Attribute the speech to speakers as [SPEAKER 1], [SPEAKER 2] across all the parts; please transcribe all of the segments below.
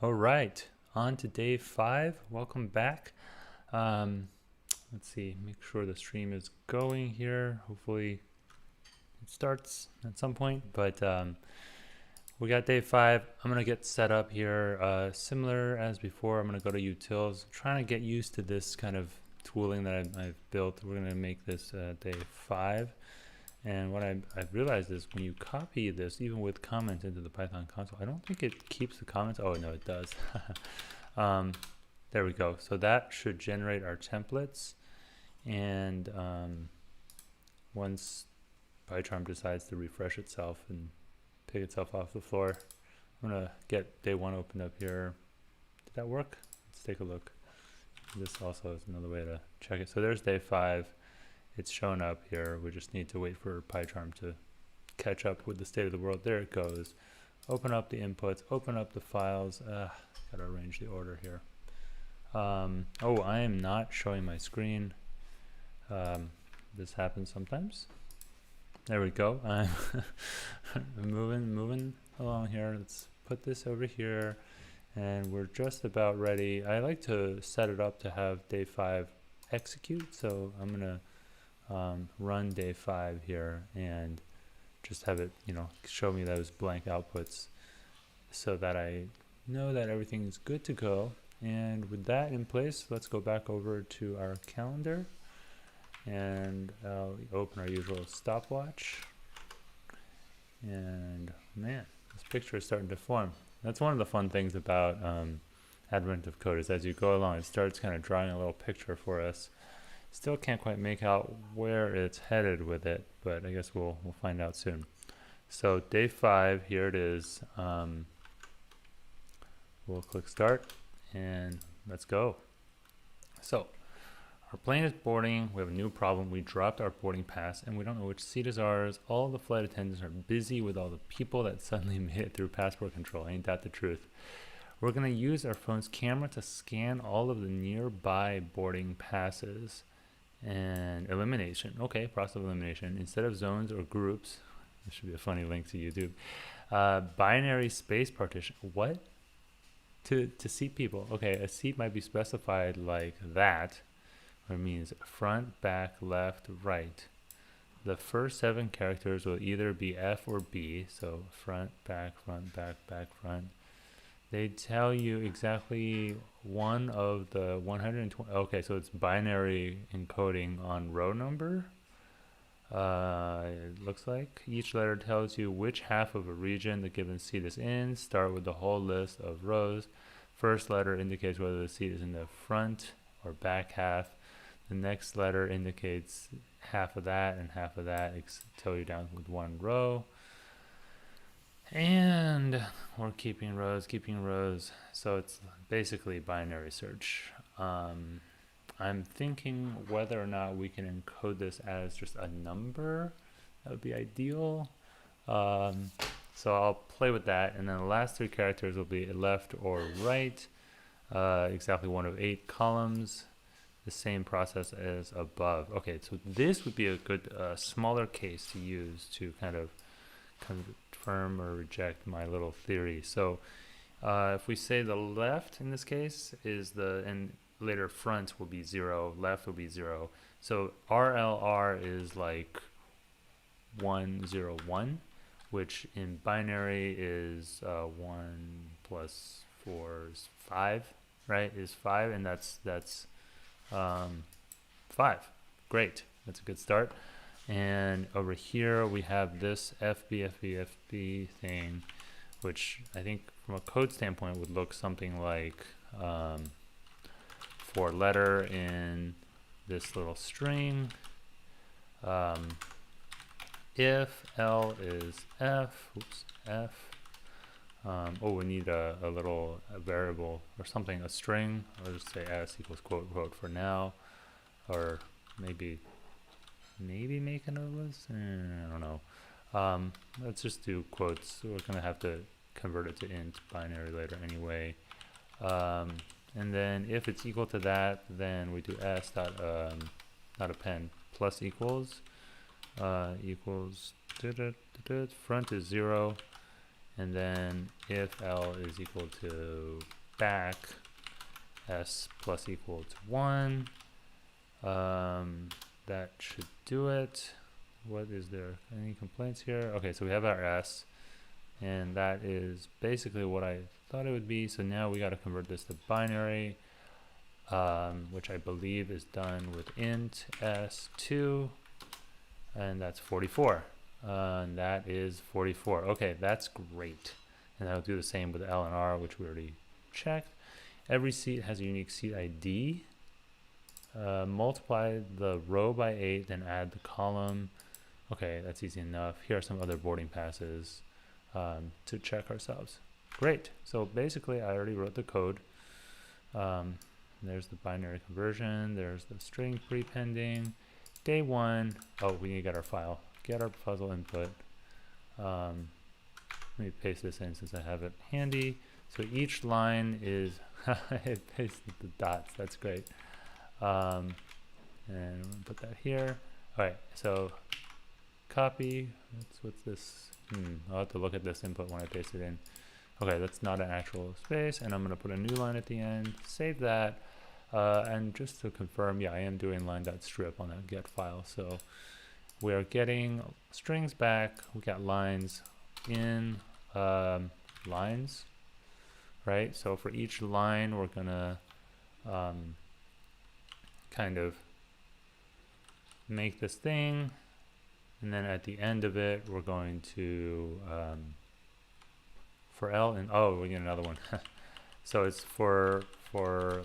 [SPEAKER 1] All right, on to day 5. Welcome back. Um, let's see, make sure the stream is going here. Hopefully it starts at some point, but we got day 5. I'm going to get set up here similar as before. I'm going to go to utils. I'm trying to get used to this kind of tooling that I've built. We're going to make this day 5. And what I've realized is when you copy this, even with comments into the Python console, I don't think it keeps the comments. Oh, no, it does. There we go. So that should generate our templates. And once PyCharm decides to refresh itself and pick itself off the floor, I'm going to get day 1 opened up here. Did that work? Let's take a look. This also is another way to check it. So there's day 5. It's shown up here. We just need to wait for PyCharm to catch up with the state of the world. There it goes. Open up the inputs, open up the files. Gotta arrange the order here. Oh, I am not showing my screen. This happens sometimes. There we go. I'm moving along here. Let's put this over here. And we're just about ready. I like to set it up to have day 5 execute. So I'm gonna run day 5 here and just have it, show me those blank outputs so that I know that everything is good to go. And with that in place, let's go back over to our calendar and open our usual stopwatch. And man, this picture is starting to form. That's one of the fun things about Advent of Code is as you go along, it starts kind of drawing a little picture for us. Still can't quite make out where it's headed with it, but I guess we'll find out soon. So day 5, here it is. We'll click start and let's go. So our plane is boarding. We have a new problem. We dropped our boarding pass and we don't know which seat is ours. All the flight attendants are busy with all the people that suddenly made it through passport control. Ain't that the truth? We're going to use our phone's camera to scan all of the nearby boarding passes. And elimination. Okay, process of elimination. Instead of zones or groups, this should be a funny link to YouTube. Binary space partition. What? To seat people. Okay, a seat might be specified like that, where it means front, back, left, right. The first 7 characters will either be F or B. So front, back, back, front. They tell you exactly one of the 120. Okay, so it's binary encoding on row number. It looks like each letter tells you which half of a region the given seat is in. Start with the whole list of rows. First letter indicates whether the seat is in the front or back half. The next letter indicates half of that and half of that until you're down with one row. And we're keeping rows. So it's basically binary search. I'm thinking whether or not we can encode this as just a number. That would be ideal. So I'll play with that. And then the last 3 characters will be left or right. Exactly one of 8 columns. The same process as above. Okay, so this would be a good smaller case to use to kind of confirm or reject my little theory. So if we say the left in this case is and later front will be 0, left will be 0. So RLR is like 1, 0, 1, which in binary is 1 plus 4 is 5, right? Is 5, and that's 5. Great, that's a good start. And over here we have this FB thing, which I think from a code standpoint would look something like for letter in this little string. If L is F, we need a little variable or something, a string. I'll just say s equals quote quote for now, or maybe make another list. I don't know. Let's just do quotes. We're gonna have to convert it to int binary later anyway. And then if it's equal to that, then we do s dot not append plus equals front is 0, and then if L is equal to back S plus equal to 1, that should do it. What is there? Any complaints here? Okay, so we have our S, and that is basically what I thought it would be. So now we got to convert this to binary, which I believe is done with int S2, and that's 44. And that is 44. Okay, that's great. And I'll do the same with L and R, which we already checked. Every seat has a unique seat ID. Multiply the row by 8, then add the column. Okay, that's easy enough. Here are some other boarding passes to check ourselves. Great. So basically, I already wrote the code. There's the binary conversion. There's the string prepending. Day 1. Oh, we need to get our file. Get our puzzle input. Let me paste this in since I have it handy. So each line is I pasted the dots. That's great. And we'll put that here. All right. So copy. What's this? I'll have to look at this input when I paste it in. Okay, that's not an actual space, and I'm going to put a new line at the end. Save that. And just to confirm, yeah, I am doing line.strip on that get file. So we are getting strings back. We got lines in lines, right? So for each line, we're gonna kind of make this thing, and then at the end of it, we're going to for L and oh, we get another one. So it's for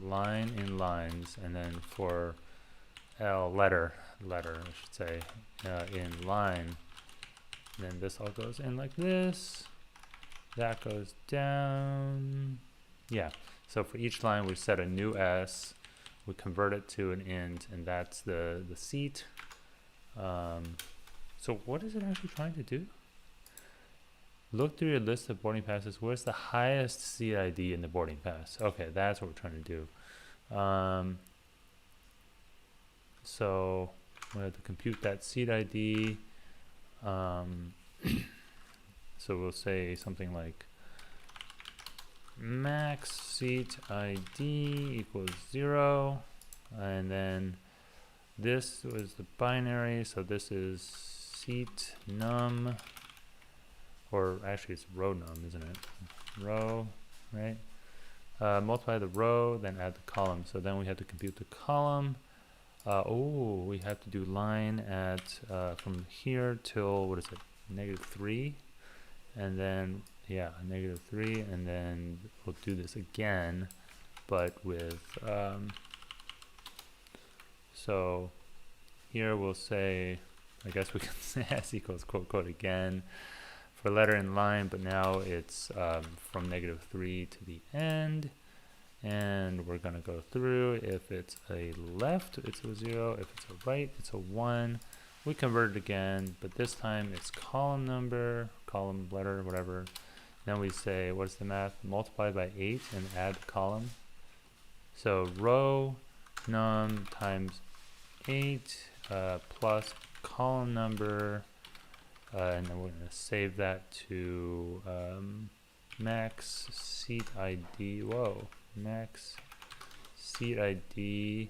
[SPEAKER 1] line in lines, and then for L letter I should say in line. Then this all goes in like this. That goes down. Yeah. So for each line, we set a new S. We convert it to an int, and that's the seat. So what is it actually trying to do? Look through your list of boarding passes. Where's the highest seat ID in the boarding pass? Okay, that's what we're trying to do. So we have to compute that seat ID. So we'll say something like max seat ID equals 0, and then this was the binary, so this is seat num, or actually it's row num, isn't it? Row, right? Multiply the row, then add the column. So then we have to compute the column. Oh, we have to do line at from here till, what is it, -3, and then yeah, -3, and then we'll do this again, but with so here we'll say, I guess we can say s equals quote again for letter in line, but now it's from -3 to the end. And we're going to go through. If it's a left, it's a 0. If it's a right, it's a 1. We convert it again, but this time it's column number, column letter, whatever. Then we say, what's the math? Multiply by 8 and add the column. So row num times 8 plus column number, and then we're going to save that to max seat ID. Whoa. Max seat ID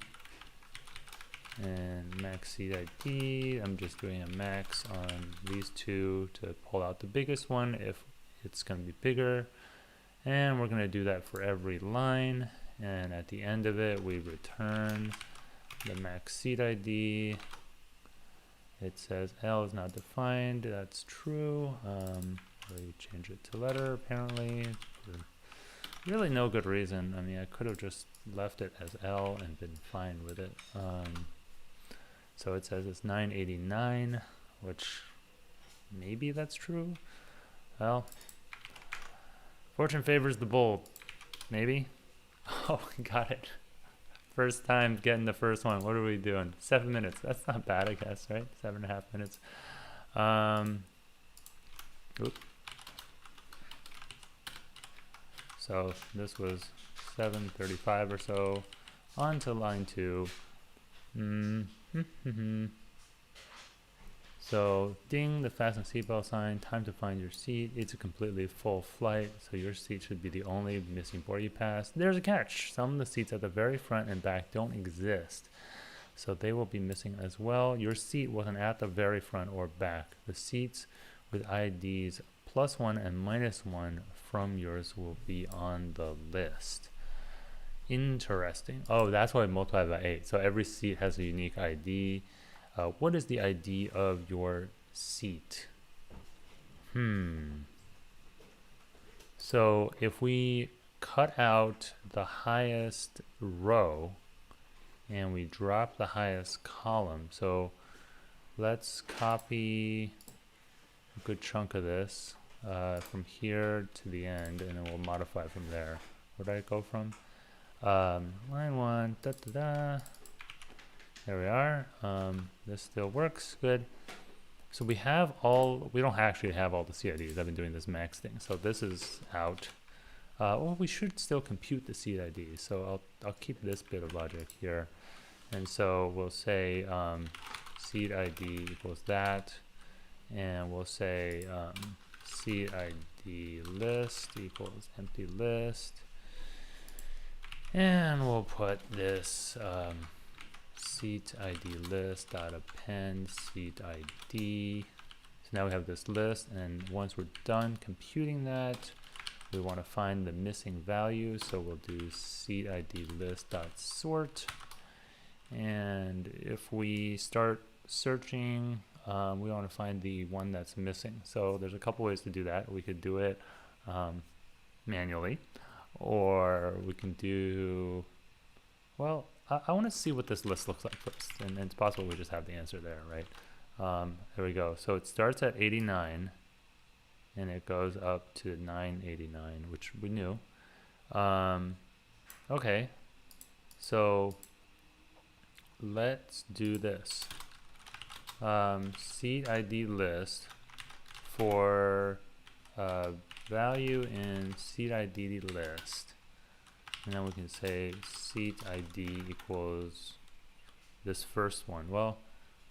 [SPEAKER 1] and max seat ID. I'm just doing a max on these two to pull out the biggest one if it's going to be bigger, and we're going to do that for every line, and at the end of it we return the max seat ID. It says L is not defined. That's true. We change it to letter apparently. Really no good reason. I mean, I could have just left it as L and been fine with it. So it says it's 989, which maybe that's true. Well, fortune favors the bold. Maybe. Oh, got it. First time getting the first one. What are we doing? 7 minutes. That's not bad, I guess, right? 7.5 minutes. Oops. So this was 7:35 or so. On to line 2. So ding, the fasten seatbelt sign, time to find your seat. It's a completely full flight, so your seat should be the only missing boarding pass. There's a catch. Some of the seats at the very front and back don't exist, so they will be missing as well. Your seat wasn't at the very front or back. The seats with IDs +1 and -1 from yours will be on the list. Interesting. Oh, that's why I multiplied by 8. So every seat has a unique ID. What is the ID of your seat? So if we cut out the highest row and we drop the highest column, so let's copy a good chunk of this from here to the end, and then we'll modify from there. Where did I go from? Line 1, There we are. This still works good. So we don't actually have all the CIDs. I've been doing this max thing. So this is out. Well, we should still compute the CIDs. So I'll keep this bit of logic here. And so we'll say seed ID equals that. And we'll say seed ID list equals empty list. And we'll put this seat ID list dot append seat ID. So now we have this list, and once we're done computing that, we want to find the missing value. So we'll do seat ID list dot sort. And if we start searching, we want to find the one that's missing. So there's a couple ways to do that. We could do it manually, or we can do, well, I want to see what this list looks like first, and it's possible we just have the answer there, right? There we go. So it starts at 89, and it goes up to 989, which we knew. Okay, so let's do this. Seat ID list for value in seat ID list. And then we can say seat ID equals this first one. Well,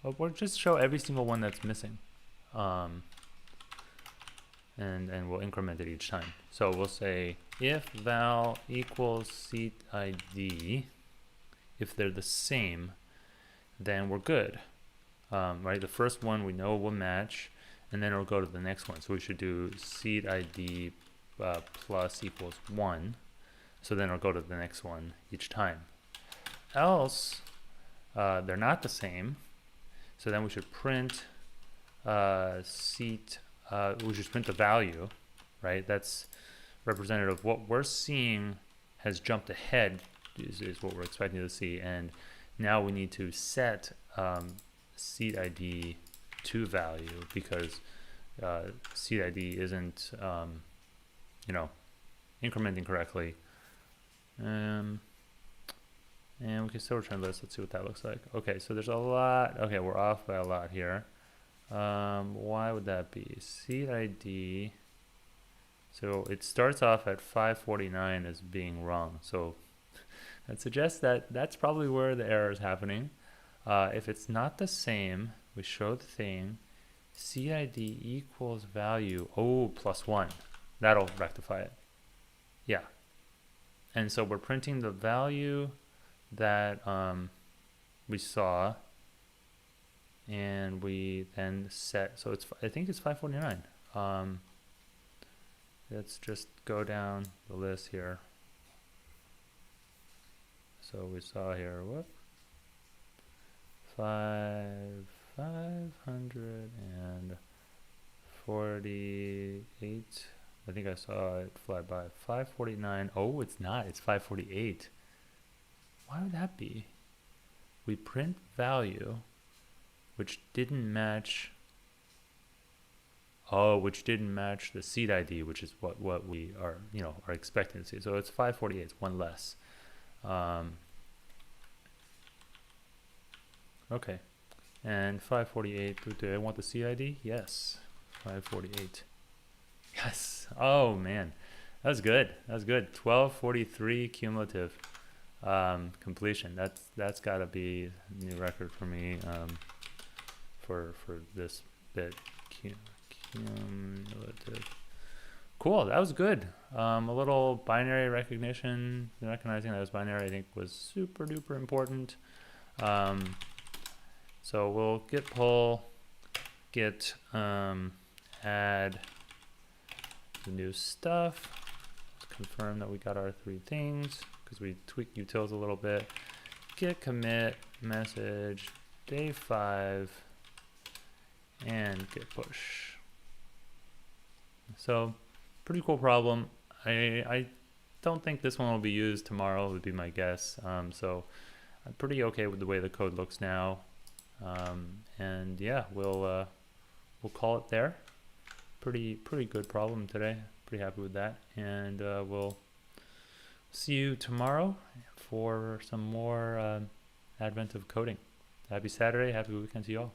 [SPEAKER 1] we'll just show every single one that's missing. And we'll increment it each time. So we'll say if val equals seat ID, if they're the same, then we're good. Right, the first one we know will match, and then it'll go to the next one. So we should do seat ID plus equals 1. So then it'll go to the next one each time. Else, they're not the same. So then we should print seat, we should print the value, right? That's representative of what we're seeing has jumped ahead is what we're expecting to see. And now we need to set seat ID to value because seat ID isn't, incrementing correctly. And we can still return this. Let's see what that looks like. Okay, so there's a lot. Okay, we're off by a lot here. Why would that be? Seat ID. So it starts off at 549 as being wrong. So that suggests that that's probably where the error is happening. If it's not the same, we show the thing. Seat ID equals value. Oh, +1. That'll rectify it. Yeah. And so we're printing the value that we saw, and we then set, so I think it's 549. Let's just go down the list here. So we saw here, 548. I think I saw it fly by. 549. Oh, it's not. It's 548. Why would that be? We print value, which didn't match. Oh, which didn't match the seat ID, which is what we are, are expecting to see. So it's 548. It's one less. Okay. And 548. Do I want the seat ID? Yes. 548. Yes. Oh man, that was good. 1243 cumulative completion. That's got to be a new record for me for this bit. Cumulative. Cool, that was good. A little binary recognition, recognizing that it was binary, I think was super duper important. So we'll git pull, git add the new stuff. Let's confirm that we got our 3 things because we tweaked utils a little bit. Git commit message day 5 and git push. So pretty cool problem. I don't think this one will be used tomorrow, would be my guess. So I'm pretty okay with the way the code looks now. And yeah, we'll call it there. Pretty good problem today. Pretty happy with that. And we'll see you tomorrow for some more advent of coding. Happy Saturday, happy weekend to you all.